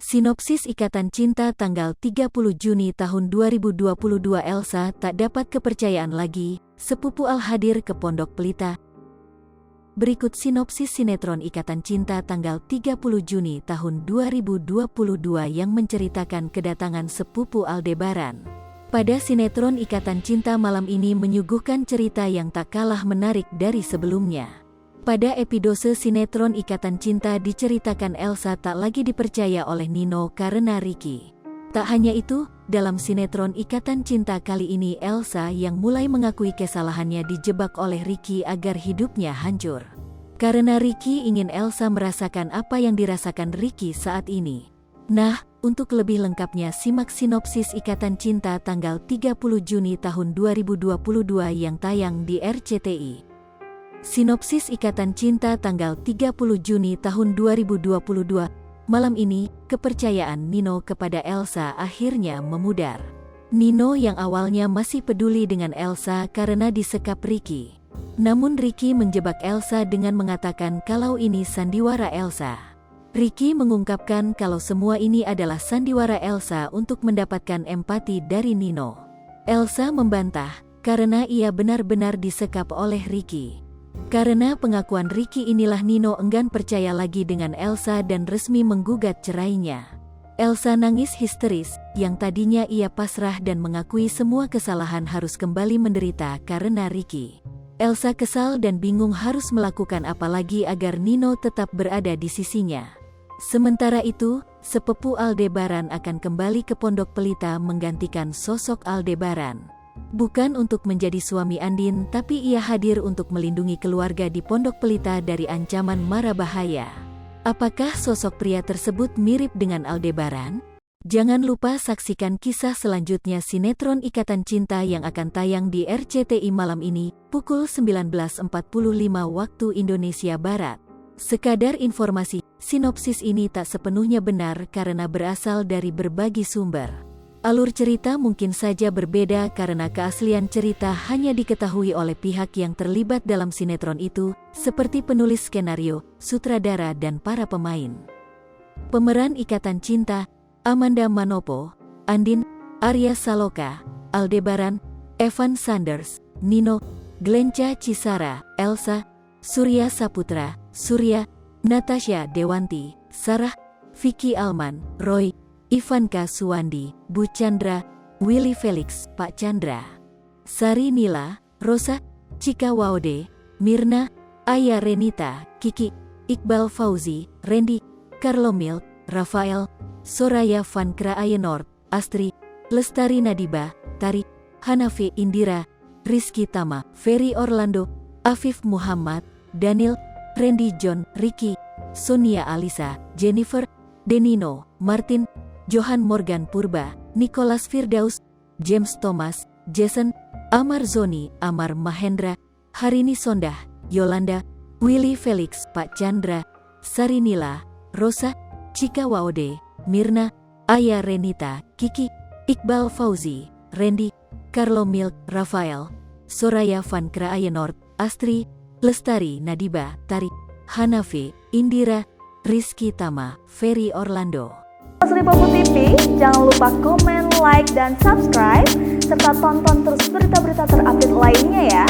Sinopsis Ikatan Cinta tanggal 30 Juni tahun 2022. Elsa tak dapat kepercayaan lagi, sepupu Al hadir ke Pondok Pelita. Berikut sinopsis sinetron Ikatan Cinta tanggal 30 Juni tahun 2022 yang menceritakan kedatangan sepupu Aldebaran. Pada sinetron Ikatan Cinta malam ini menyuguhkan cerita yang tak kalah menarik dari sebelumnya. Pada episode sinetron Ikatan Cinta diceritakan Elsa tak lagi dipercaya oleh Nino karena Ricky. Tak hanya itu, dalam sinetron Ikatan Cinta kali ini Elsa yang mulai mengakui kesalahannya dijebak oleh Ricky agar hidupnya hancur. Karena Ricky ingin Elsa merasakan apa yang dirasakan Ricky saat ini. Nah, untuk lebih lengkapnya simak sinopsis Ikatan Cinta tanggal 30 Juni tahun 2022 yang tayang di RCTI. Sinopsis Ikatan Cinta tanggal 30 Juni tahun 2022. Malam ini, kepercayaan Nino kepada Elsa akhirnya memudar. Nino yang awalnya masih peduli dengan Elsa karena disekap Ricky. Namun Ricky menjebak Elsa dengan mengatakan kalau ini sandiwara Elsa. Ricky mengungkapkan kalau semua ini adalah sandiwara Elsa untuk mendapatkan empati dari Nino. Elsa membantah karena ia benar-benar disekap oleh Ricky. Karena pengakuan Ricky inilah Nino enggan percaya lagi dengan Elsa dan resmi menggugat cerainya. Elsa nangis histeris, yang tadinya ia pasrah dan mengakui semua kesalahan harus kembali menderita karena Ricky. Elsa kesal dan bingung harus melakukan apa lagi agar Nino tetap berada di sisinya. Sementara itu, sepupu Aldebaran akan kembali ke Pondok Pelita menggantikan sosok Aldebaran. Bukan untuk menjadi suami Andin, tapi ia hadir untuk melindungi keluarga di Pondok Pelita dari ancaman mara bahaya. Apakah sosok pria tersebut mirip dengan Aldebaran? Jangan lupa saksikan kisah selanjutnya sinetron Ikatan Cinta yang akan tayang di RCTI malam ini, pukul 19.45 waktu Indonesia Barat. Sekadar informasi, sinopsis ini tak sepenuhnya benar karena berasal dari berbagai sumber. Alur cerita mungkin saja berbeda karena keaslian cerita hanya diketahui oleh pihak yang terlibat dalam sinetron itu, seperti penulis skenario, sutradara dan para pemain. Pemeran Ikatan Cinta, Amanda Manopo, Andin, Arya Saloka, Aldebaran, Evan Sanders, Nino, Glenca Cisara, Elsa, Surya Saputra, Surya, Natasha Dewanti, Sarah, Vicky Alman, Roy, Ivanka Suwandi, Bu Chandra, Willy Felix, Pak Chandra, Sari Nila, Rosa, Cika Waude, Mirna, Aya Renita, Kiki, Iqbal Fauzi, Randy, Carlo Milk, Rafael, Soraya Van Kraayenort, Astri, Lestari Nadiba, Tari, Hanafi Indira, Rizky Tama, Ferry Orlando, Afif Muhammad, Daniel, Randy John, Ricky, Sonia Alisa, Jennifer, Denino, Martin, Johan Morgan Purba, Nicholas Firdaus, James Thomas, Jason, Amar Zoni, Amar Mahendra, Harini Sondah, Yolanda, Willy Felix, Pak Chandra, Sari Nila, Rosa, Cika Waude, Mirna, Aya Renita, Kiki, Iqbal Fauzi, Randy, Carlo Milk, Rafael, Soraya Van Kraayenort, Astri, Lestari Nadiba, Tari, Hanafi, Indira, Rizky Tama, Ferry Orlando. Lipopo TV, jangan lupa komen, like, dan subscribe, serta tonton terus berita-berita terupdate lainnya ya.